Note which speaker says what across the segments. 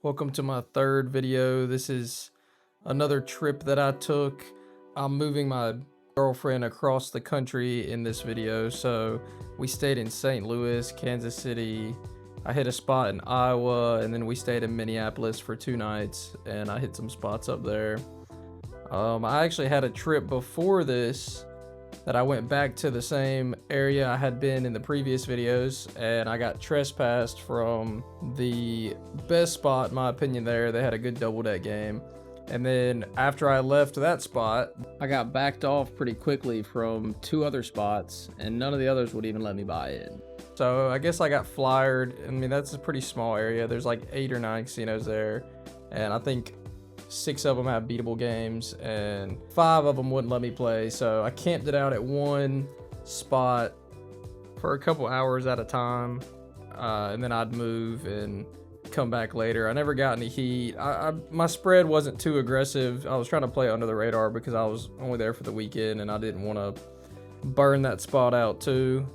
Speaker 1: Welcome to my third video. This is another trip that I took. I'm moving my girlfriend across the country in this video. So we stayed in St. Louis, Kansas City. I hit a spot in Iowa, and then we stayed in Minneapolis for 2 nights, and I hit some spots up there. I actually had a trip before this that I went back to the same area I had been in the previous videos, and I got trespassed from the best spot in my opinion there. They had a good double deck game, and then after I left that spot, I got backed off pretty quickly from 2 other spots, and none of the others would even let me buy in. So I guess I got flyered. I mean, that's a pretty small area. There's like 8 or 9 casinos there, and I think 6 of them have beatable games, and 5 of them wouldn't let me play. So I camped it out at one spot for a couple hours at a time, and then I'd move and come back later. I never got any heat. My spread wasn't too aggressive. I was trying to play under the radar because I was only there for the weekend, and I didn't want to burn that spot out too.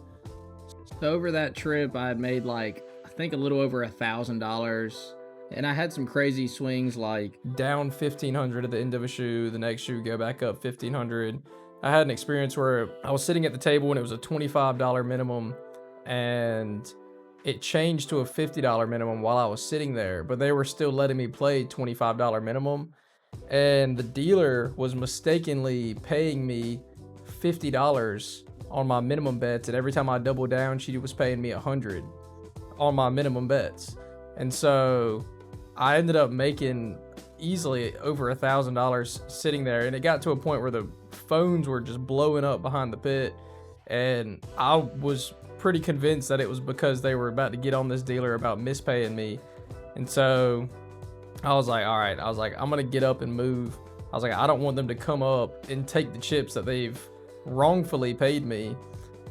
Speaker 1: So over that trip, I had made I think a little over $1,000. And I had some crazy swings, like down 1,500 at the end of a shoe, the next shoe go back up 1,500. I had an experience where I was sitting at the table and it was a $25 minimum, and it changed to a $50 minimum while I was sitting there, but they were still letting me play $25 minimum. And the dealer was mistakenly paying me $50 on my minimum bets, and every time I doubled down, she was paying me $100 on my minimum bets. And so I ended up making easily over $1,000 sitting there, and it got to a point where the phones were just blowing up behind the pit, and I was pretty convinced that it was because they were about to get on this dealer about mispaying me. And so I was like, all right, I'm gonna get up and move. I was like, I don't want them to come up and take the chips that they've wrongfully paid me.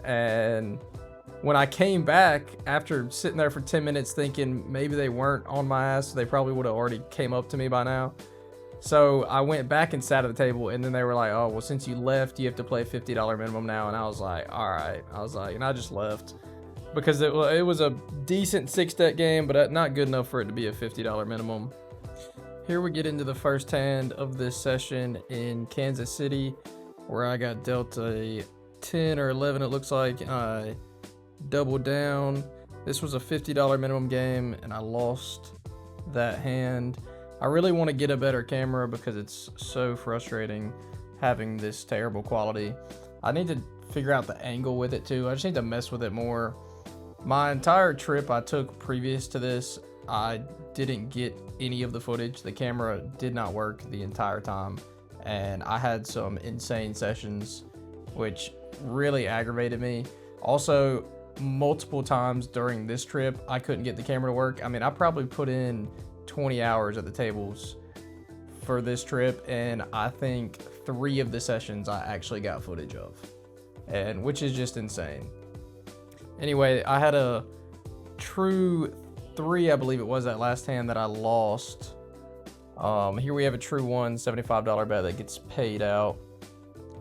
Speaker 1: And when I came back after sitting there for 10 minutes thinking maybe they weren't on my ass, they probably would have already came up to me by now. So I went back and sat at the table, and then they were like, oh, well, since you left, you have to play $50 minimum now. And I was like, all right. And I just left because it was a decent 6-deck game, but not good enough for it to be a $50 minimum. Here we get into the first hand of this session in Kansas City, where I got dealt a 10 or 11, it looks like. I doubled down. This was a $50 minimum game, and I lost that hand. I really want to get a better camera because it's so frustrating having this terrible quality. I need to figure out the angle with it too. I just need to mess with it more. My entire trip I took previous to this, I didn't get any of the footage. The camera did not work the entire time, and I had some insane sessions which really aggravated me. Also, multiple times during this trip, I couldn't get the camera to work. I mean, I probably put in 20 hours at the tables for this trip, and I think 3 of the sessions I actually got footage of, and which is just insane. Anyway, I had a true 3, I believe it was, that last hand that I lost. Here we have a true 1, $75 bet that gets paid out.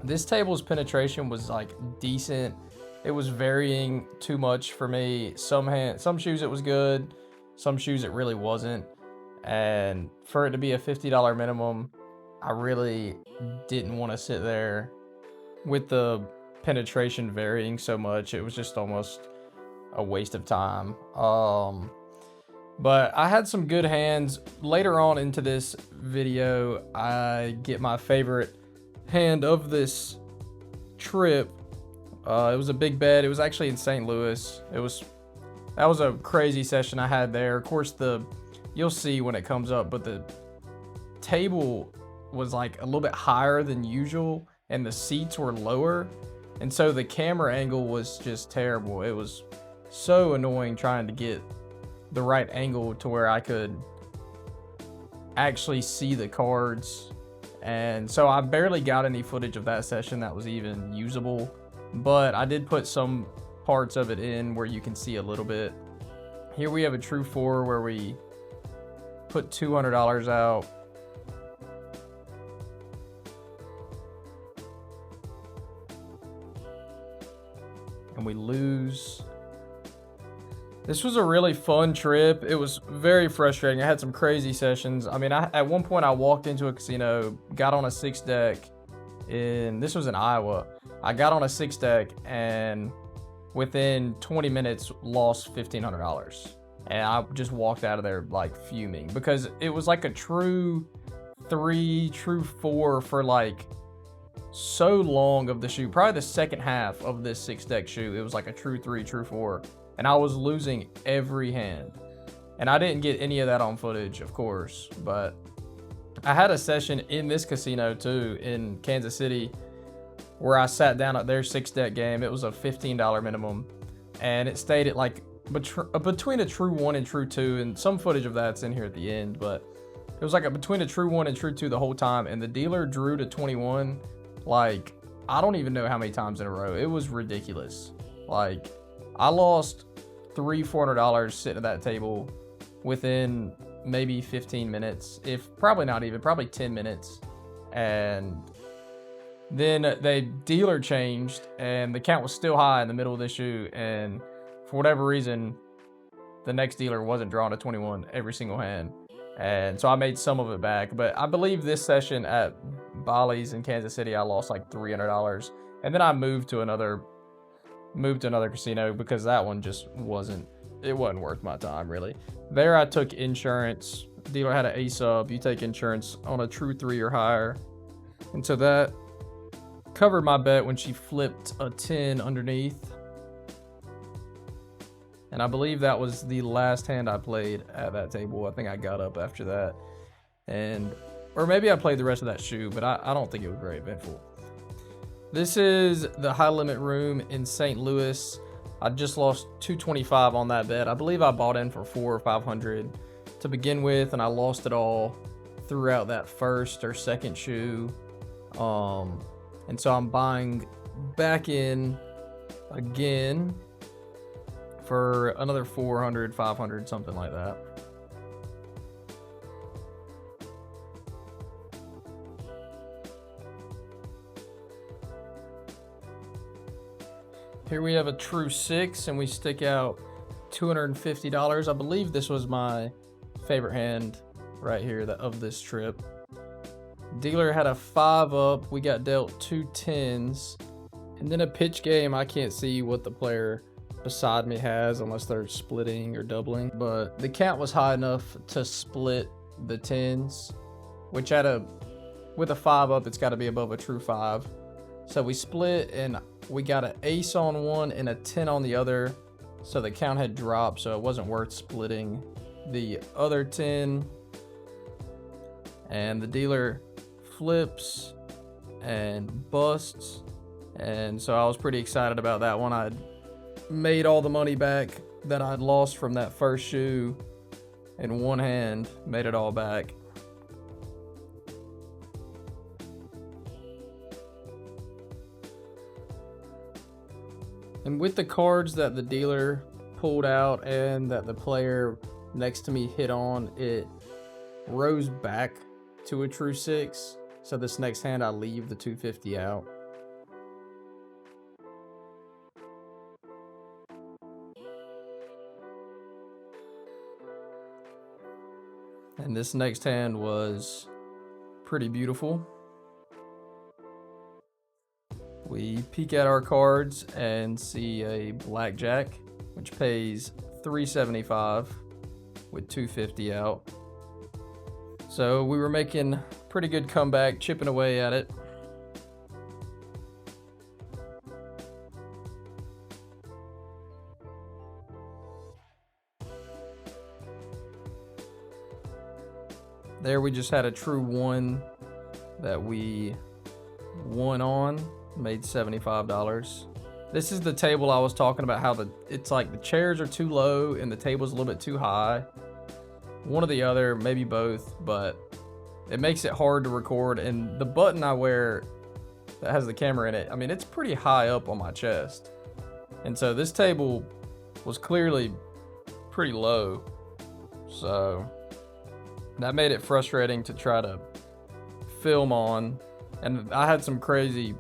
Speaker 1: This table's penetration was decent. It was varying too much for me. Some shoes it was good, some shoes it really wasn't. And for it to be a $50 minimum, I really didn't want to sit there with the penetration varying so much. It was just almost a waste of time. But I had some good hands. Later on into this video, I get my favorite hand of this trip. It was a big bet. It was actually in St. Louis. That was a crazy session I had there. Of course, you'll see when it comes up, but the table was a little bit higher than usual, and the seats were lower, and so the camera angle was just terrible. It was so annoying trying to get the right angle to where I could actually see the cards, and so I barely got any footage of that session that was even usable. But I did put some parts of it in where you can see a little bit. Here we have a true 4 where we put $200 out. And we lose This was a really fun trip. It was very frustrating. I had some crazy sessions. I mean, at one point I walked into a casino, got on a 6 deck this was in Iowa. I got on a 6 deck and within 20 minutes lost $1,500. And I just walked out of there like fuming because it was like a true 3, true 4 for like so long of the shoot. Probably the second half of this 6 deck shoot, it was like a true 3, true 4. And I was losing every hand. And I didn't get any of that on footage, of course. But I had a session in this casino too, in Kansas City, where I sat down at their 6 deck game. It was a $15 minimum. And it stayed at like between a true 1 and true 2. And some footage of that's in here at the end. But it was like between a true 1 and true 2 the whole time. And the dealer drew to 21. Like, I don't even know how many times in a row. It was ridiculous. Like, I lost $300-$400 sitting at that table within maybe 15 minutes, if probably not even, probably 10 minutes. And then the dealer changed and the count was still high in the middle of the shoot. And for whatever reason, the next dealer wasn't drawing a 21 every single hand. And so I made some of it back. But I believe this session at Bolly's in Kansas City, I lost like $300. And then I moved to another casino because that one just wasn't worth my time, really. There I took insurance. Dealer had an A sub. You take insurance on a true 3 or higher. And so that covered my bet when she flipped a 10 underneath. And I believe that was the last hand I played at that table. I think I got up after that. Or maybe I played the rest of that shoe, but I don't think it was very eventful. This is the high limit room in St. Louis. I just lost $225 on that bet. I believe I bought in for $400 or $500 to begin with, and I lost it all throughout that first or second shoe. And so I'm buying back in again for another $400, $500, something like that. Here we have a true 6 and we stick out $250. I believe this was my favorite hand right here of this trip. Dealer had a 5 up. We got dealt 2 10s. And then a pitch game, I can't see what the player beside me has unless they're splitting or doubling. But the count was high enough to split the 10s, which with a 5 up, it's got to be above a true 5. So we split and we got an ace on one and a 10 on the other. So the count had dropped, so it wasn't worth splitting the other 10. And the dealer flips and busts. And so I was pretty excited about that one. I'd made all the money back that I'd lost from that first shoe in one hand, made it all back. And with the cards that the dealer pulled out and that the player next to me hit on, it rose back to a true 6. So this next hand I leave the 250 out. And this next hand was pretty beautiful. We peek at our cards and see a blackjack, which pays $375 with $250 out. So we were making pretty good comeback, chipping away at it. There we just had a true 1 that we won on, made $75. This is the table I was talking about, how it's like the chairs are too low and the table's a little bit too high. One or the other, maybe both, but it makes it hard to record. And the button I wear that has the camera in it, I mean, it's pretty high up on my chest. And so this table was clearly pretty low. So that made it frustrating to try to film on. And I had some crazy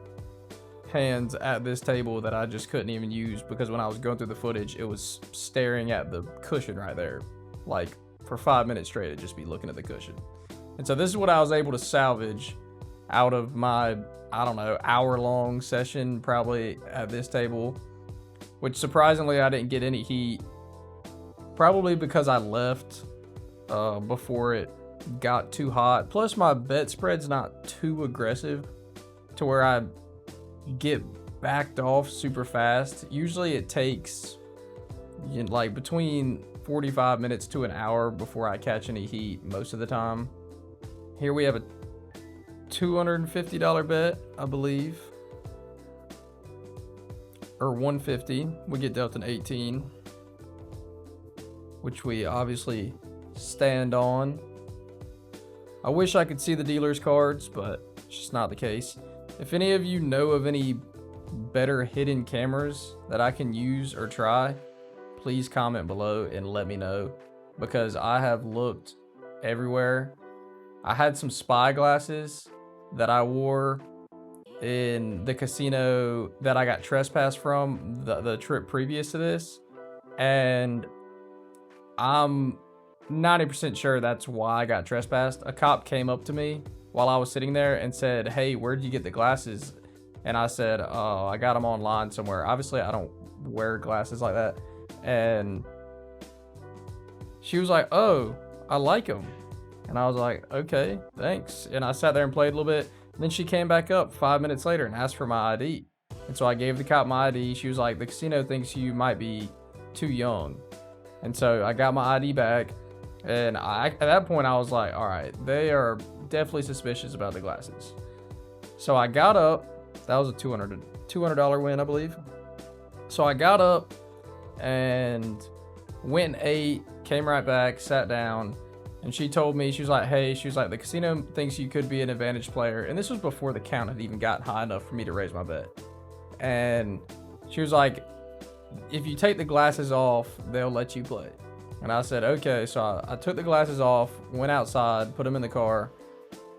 Speaker 1: hands at this table that I just couldn't even use because when I was going through the footage, it was staring at the cushion right there. Like for 5 minutes straight, it'd just be looking at the cushion. And so this is what I was able to salvage out of my, I don't know, hour-long session probably at this table, which surprisingly I didn't get any heat, probably because I left before it got too hot. Plus my bet spread's not too aggressive to where I get backed off super fast. Usually it takes like between 45 minutes to an hour before I catch any heat most of the time. Here we have a $250 bet, I believe, or $150. We get dealt an 18, which we obviously stand on. I wish I could see the dealer's cards, but it's just not the case. If any of you know of any better hidden cameras that I can use or try, please comment below and let me know, because I have looked everywhere. I had some spy glasses that I wore in the casino that I got trespassed from the trip previous to this, and I'm 90% sure that's why I got trespassed. A cop came up to me while I was sitting there and said, "Hey, where'd you get the glasses?" And I said, "Oh, I got them online somewhere." Obviously, I don't wear glasses like that. And she was like, "Oh, I like them." And I was like, "Okay, thanks." And I sat there and played a little bit. And then she came back up 5 minutes later and asked for my ID. And so I gave the cop my ID. She was like, "The casino thinks you might be too young." And so I got my ID back. And at that point, I was like, all right, they are definitely suspicious about the glasses. So I got up. That was a $200 win, I believe. So I got up and went and ate, came right back, sat down. And she told me, she was like, "Hey," she was like, "the casino thinks you could be an advantage player." And this was before the count had even gotten high enough for me to raise my bet. And she was like, "If you take the glasses off, they'll let you play." And I said, okay. So I took the glasses off, went outside, put them in the car,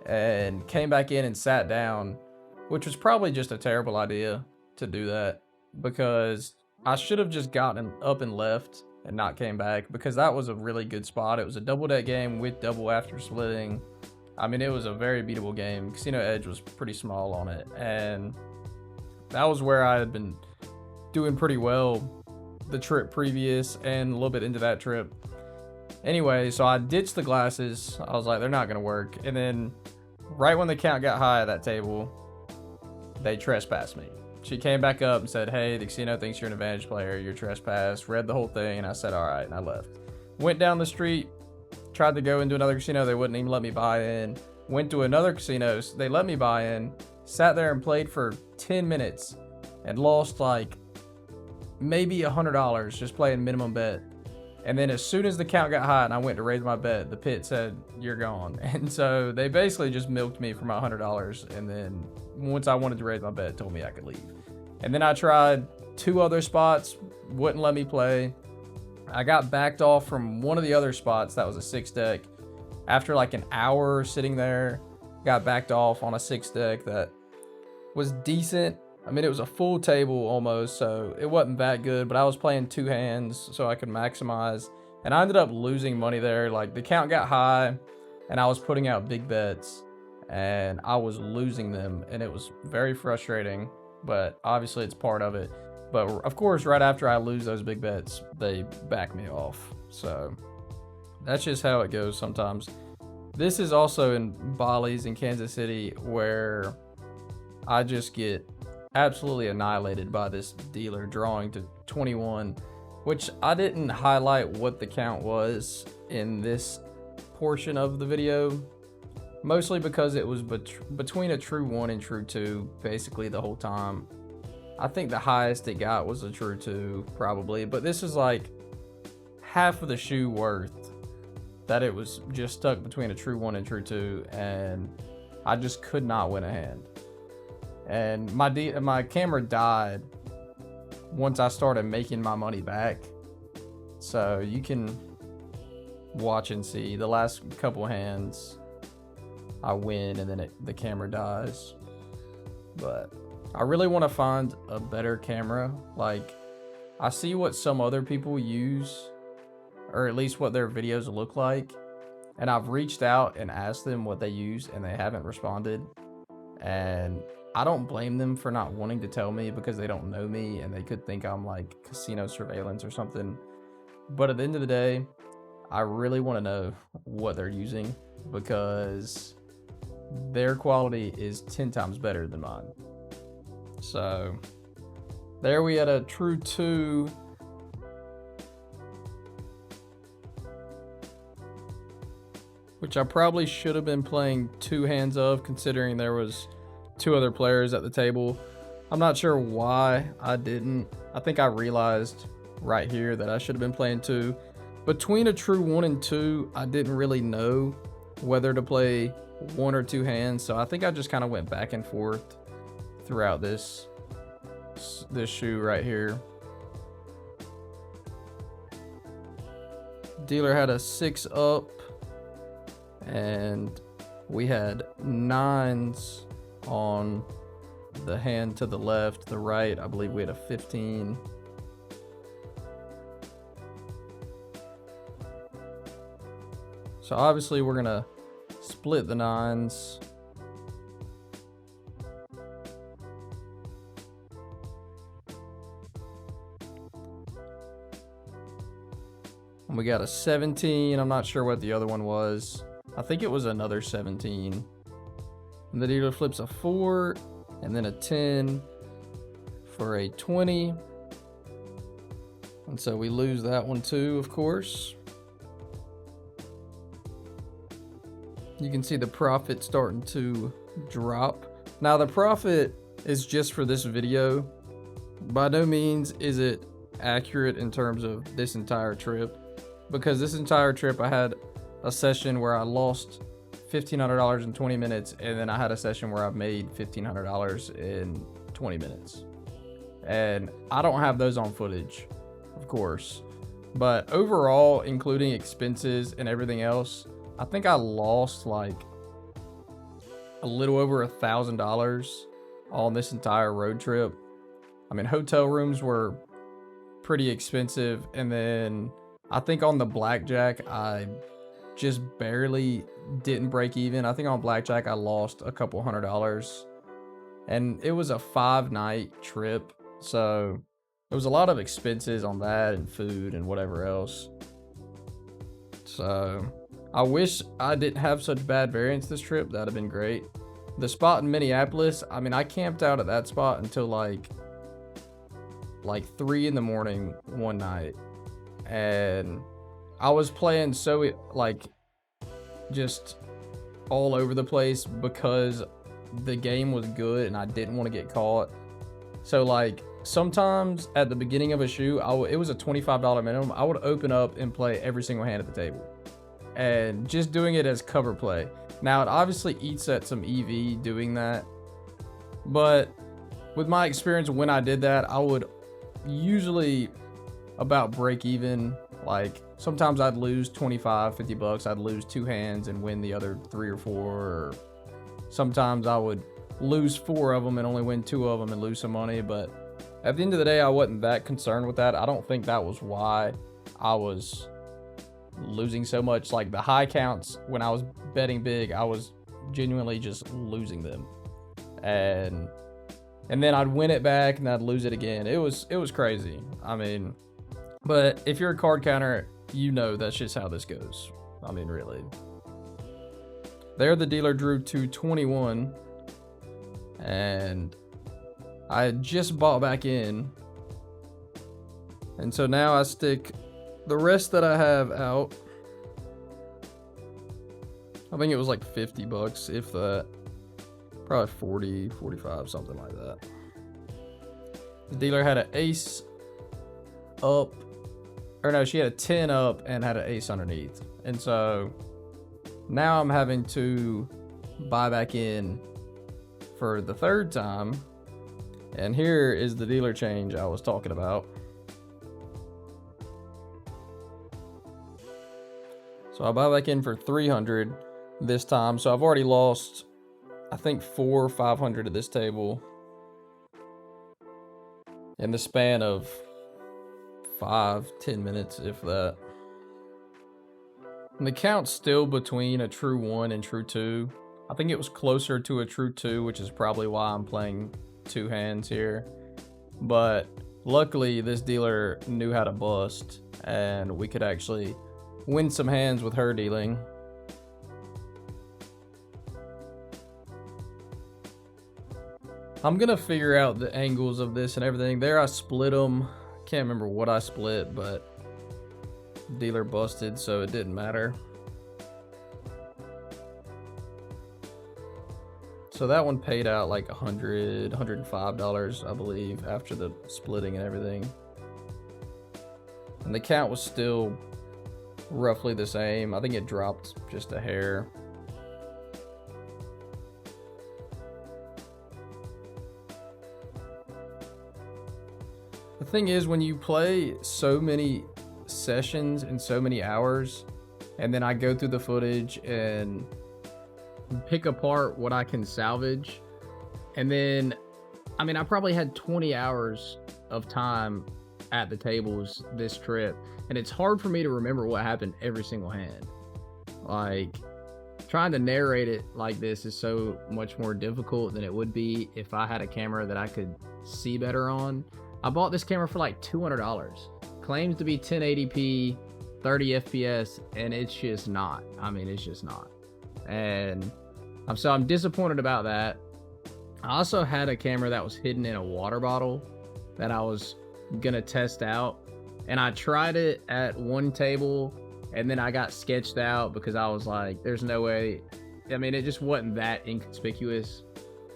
Speaker 1: and came back in and sat down, which was probably just a terrible idea to do that, because I should have just gotten up and left and not came back, because that was a really good spot. It was a double deck game with double after splitting. I mean, it was a very beatable game. Casino edge was pretty small on it, and that was where I had been doing pretty well the trip previous and a little bit into that trip. Anyway, so I ditched the glasses. I was like, they're not gonna work. And then right when the count got high at that table, they trespassed me. She came back up and said, "Hey, the casino thinks you're an advantage player, you're trespassed." Read the whole thing, and I said, all right, and I left. Went down the street, tried to go into another casino. They wouldn't even let me buy in. Went to another casino. They let me buy in. Sat there and played for 10 minutes and lost like maybe $100 just playing minimum bet. And then as soon as the count got high and I went to raise my bet, the pit said, "You're gone." And so they basically just milked me for my $100. And then once I wanted to raise my bet, told me I could leave. And then I tried 2 other spots, wouldn't let me play. I got backed off from one of the other spots that was a 6 deck. After like an hour sitting there, got backed off on a 6 deck that was decent. I mean, it was a full table almost, so it wasn't that good, but I was playing 2 hands so I could maximize. And I ended up losing money there. Like, the count got high and I was putting out big bets and I was losing them, and it was very frustrating, but obviously it's part of it. But of course, right after I lose those big bets, they back me off. So that's just how it goes sometimes. This is also in Bally's in Kansas City, where I just get absolutely annihilated by this dealer drawing to 21, which I didn't highlight what the count was in this portion of the video, mostly because it was between a true 1 and true 2 basically the whole time. I think the highest it got was a true 2 probably, but this is like half of the shoe worth that it was just stuck between a true 1 and true 2, and I just could not win a hand. And my camera died once I started making my money back. So you can watch and see the last couple hands I win, and then the camera dies. But I really want to find a better camera. Like, I see what some other people use, or at least what their videos look like, and I've reached out and asked them what they use, and they haven't responded. And I don't blame them for not wanting to tell me, because they don't know me and they could think I'm like casino surveillance or something. But at the end of the day, I really want to know what they're using, because their quality is 10 times better than mine. So there we had a true 2. Which I probably should have been playing 2 hands of, considering there was 2 other players at the table. I'm not sure why I didn't. I think I realized right here that I should have been playing 2. Between a true 1 and 2, I didn't really know whether to play 1 or 2 hands, so I think I just kind of went back and forth throughout this shoe right here. Dealer had a 6 up, and we had 9s on the hand to the left. The right, I believe we had a 15. So obviously we're gonna split the 9s. And we got a 17. I'm not sure what the other one was. I think it was another 17. And the dealer flips a 4 and then a 10 for a 20. And so we lose that one too, of course. You can see the profit starting to drop. Now the profit is just for this video. By no means is it accurate in terms of this entire trip, because this entire trip I had a session where I lost $1,500 in 20 minutes, and then I had a session where I made $1,500 in 20 minutes. And I don't have those on footage, of course. But overall, including expenses and everything else, I think I lost like a little over $1,000 on this entire road trip. I mean, hotel rooms were pretty expensive, and then I think on the blackjack, I just barely didn't break even. I think on blackjack I lost a couple $100, and it was a 5-night trip, so there was a lot of expenses on that and food and whatever else. So I wish I didn't have such bad variance this trip. That'd have been great. The spot in Minneapolis, I mean, I camped out at that spot until like 3 in the morning one night, and I was playing so like just all over the place because the game was good and I didn't want to get caught. So like sometimes at the beginning of a shoe, it was a $25 minimum. I would open up and play every single hand at the table, and just doing it as cover play. Now it obviously eats at some EV doing that, but with my experience when I did that, I would usually about break even. Like sometimes I'd lose 25, 50 bucks. I'd lose 2 hands and win the other 3 or 4. Or sometimes I would lose 4 of them and only win 2 of them and lose some money. But at the end of the day, I wasn't that concerned with that. I don't think that was why I was losing so much. Like the high counts when I was betting big, I was genuinely just losing them. And then I'd win it back and I'd lose it again. It was crazy. I mean, but if you're a card counter, you know that's just how this goes. I mean, really. There the dealer drew 221, and I had just bought back in. And so now I stick the rest that I have out. I think it was like 50 bucks, if that. Probably 40, 45, something like that. The dealer had an ace up. Or no, she had a 10 up and had an ace underneath. And so now I'm having to buy back in for the 3rd time. And here is the dealer change I was talking about. So I buy back in for 300 this time. So I've already lost, I think, 400 or 500 at this table. in the span of 5-10 minutes, if that. And the count's still between a true 1 and true 2. I think it was closer to a true 2, which is probably why I'm playing 2 hands here. But luckily, this dealer knew how to bust, and we could actually win some hands with her dealing. I'm gonna figure out the angles of this and everything. There, I split them. Can't remember what I split, but dealer busted, so it didn't matter. So that one paid out like $105, I believe, after the splitting and everything. And the count was still roughly the same. I think it dropped just a hair. The thing is, when you play so many sessions in so many hours, and then I go through the footage and pick apart what I can salvage, and then I probably had 20 hours of time at the tables this trip, and it's hard for me to remember what happened every single hand. Like, trying to narrate it like this is so much more difficult than it would be if I had a camera that I could see better on. I bought this camera for like $200. Claims to be 1080p, 30 FPS, and it's just not. It's just not. And I'm disappointed about that. I also had a camera that was hidden in a water bottle that I was gonna test out, and I tried it at one table, and then I got sketched out because I was like, there's no way. It just wasn't that inconspicuous.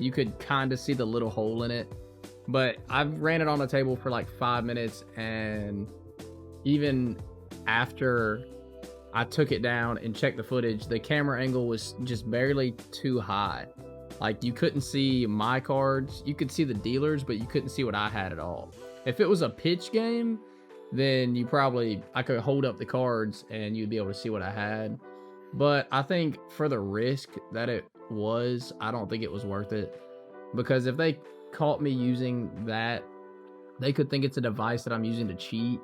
Speaker 1: You could kind of see the little hole in it, but I ran it on the table for like 5 minutes, and even after I took it down and checked the footage, the camera angle was just barely too high. Like, you couldn't see my cards. You could see the dealers, but you couldn't see what I had at all. If it was a pitch game, then I could hold up the cards and you'd be able to see what I had. But I think for the risk that it was, I don't think it was worth it. Because if they caught me using that, they could think it's a device that I'm using to cheat.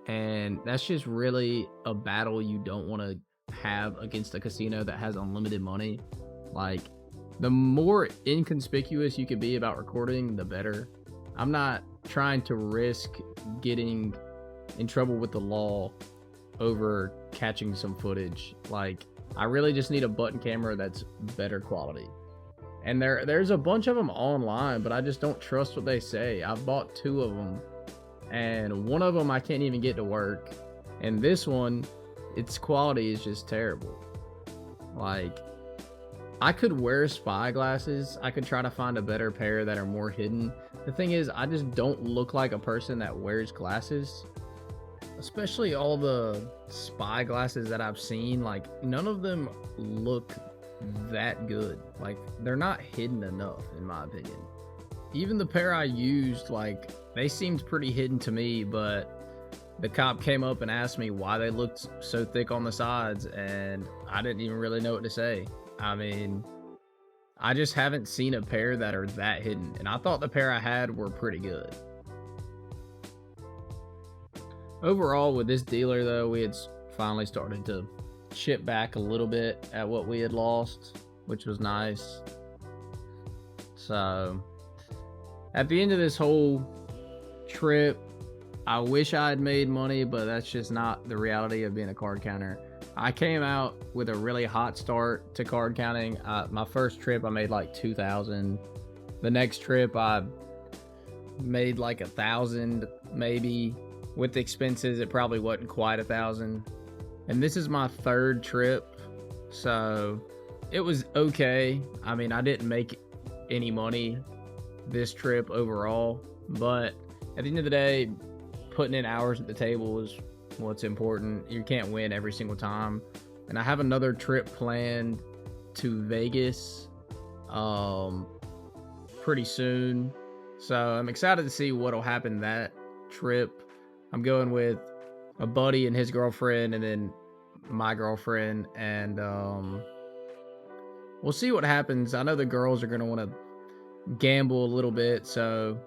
Speaker 1: And that's just really a battle you don't want to have against a casino that has unlimited money. Like, the more inconspicuous you could be about recording, the better. I'm not trying to risk getting in trouble with the law over catching some footage. Like, I really just need a button camera that's better quality. And there's a bunch of them online, but I just don't trust what they say. I've bought 2 of them, and one of them I can't even get to work. And this one, its quality is just terrible. Like, I could wear spy glasses. I could try to find a better pair that are more hidden. The thing is, I just don't look like a person that wears glasses. Especially all the spy glasses that I've seen, like, none of them look that good. Like, they're not hidden enough, in my opinion. Even the pair I used, like, they seemed pretty hidden to me, but the cop came up and asked me why they looked so thick on the sides, and I didn't even really know what to say. I just haven't seen a pair that are that hidden, and I thought the pair I had were pretty good. Overall, with this dealer, though, we had finally started to chip back a little bit at what we had lost, which was nice. So, at the end of this whole trip, I wish I had made money, but that's just not the reality of being a card counter. I came out with a really hot start to card counting. My first trip, I made like 2,000. The next trip, I made like 1,000, maybe. With the expenses, it probably wasn't quite 1,000. And this is my 3rd trip, so it was okay. I didn't make any money this trip overall, but at the end of the day, putting in hours at the table is what's important. You can't win every single time. And I have another trip planned to Vegas pretty soon, so I'm excited to see what'll happen that trip. I'm going with a buddy and his girlfriend, and then my girlfriend, and we'll see what happens. I know the girls are going to want to gamble a little bit, so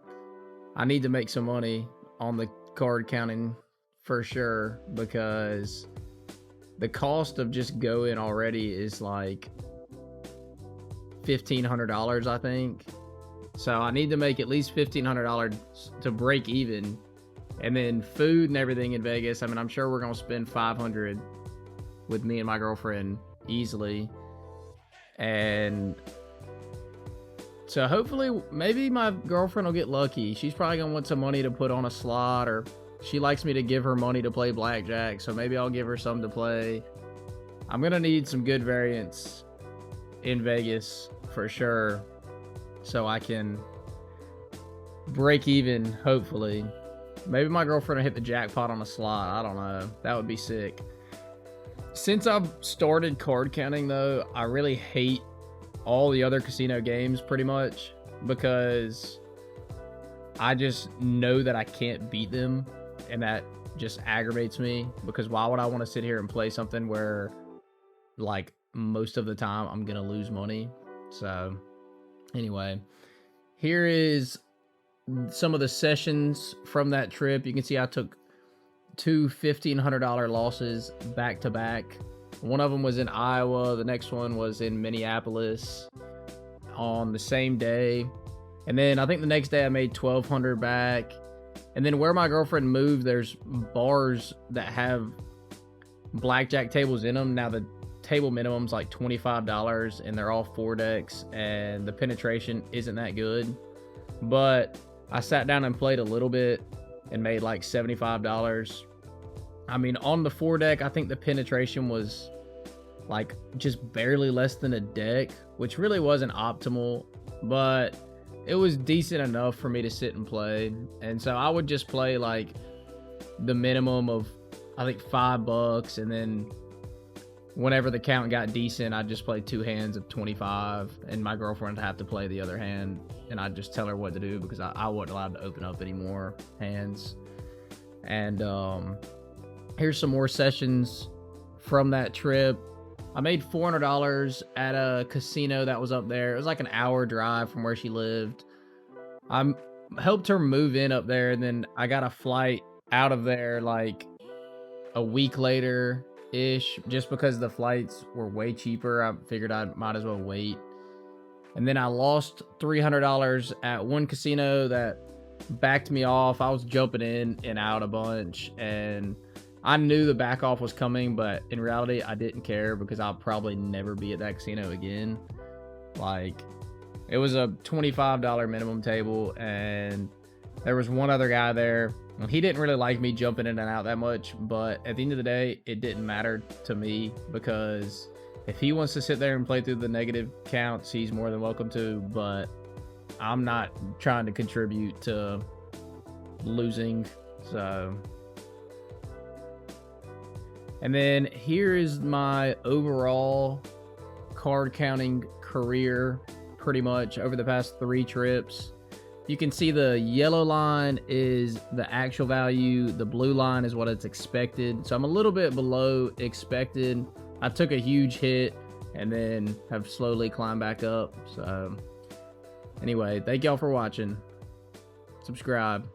Speaker 2: I need to make some money on the card counting for sure, because the cost of just going already is like $1,500, I think. So I need to make at least $1,500 to break even. And then food and everything in Vegas, I mean, I'm sure we're gonna spend $500 with me and my girlfriend easily. And so hopefully, maybe my girlfriend will get lucky. She's probably gonna want some money to put on a slot, or she likes me to give her money to play blackjack, so maybe I'll give her some to play. I'm gonna need some good variance in Vegas for sure, so I can break even, hopefully. Maybe my girlfriend will hit the jackpot on a slot. I don't know. That would be sick. Since I've started card counting, though, I really hate all the other casino games pretty much, because I just know that I can't beat them, and that just aggravates me, because why would I want to sit here and play something where, like, most of the time I'm gonna lose money? So anyway, here is some of the sessions from that trip. You can see I took two $1,500 losses back to back. One of them was in Iowa. The next one was in Minneapolis on the same day. And then I think the next day I made $1,200 back. And then where my girlfriend moved, there's bars that have blackjack tables in them. Now the table minimum's like $25, and they're all 4 decks, and the penetration isn't that good. But I sat down and played a little bit and made like $75. I mean, on the 4 deck, I think the penetration was like just barely less than a deck, which really wasn't optimal, but it was decent enough for me to sit and play. And so I would just play like the minimum of, I think, $5, and then whenever the count got decent, I'd just play 2 hands of 25, and my girlfriend would have to play the other hand, and I'd just tell her what to do, because I wasn't allowed to open up any more hands. And here's some more sessions from that trip. I made $400 at a casino that was up there. It was like an hour drive from where she lived. I helped her move in up there, and then I got a flight out of there like a week later ish, just because the flights were way cheaper. I figured I might as well wait. And then I lost $300 at one casino that backed me off. I was jumping in and out a bunch, and I knew the back off was coming, but in reality, I didn't care, because I'll probably never be at that casino again. Like, it was a $25 minimum table, and there was one other guy there. He didn't really like me jumping in and out that much, but at the end of the day, it didn't matter to me, because if he wants to sit there and play through the negative counts, he's more than welcome to, but I'm not trying to contribute to losing. So, and then here is my overall card counting career, pretty much over the past 3 trips. You can see the yellow line is the actual value. The blue line is what it's expected. So I'm a little bit below expected. I took a huge hit and then have slowly climbed back up. So anyway, thank y'all for watching. Subscribe.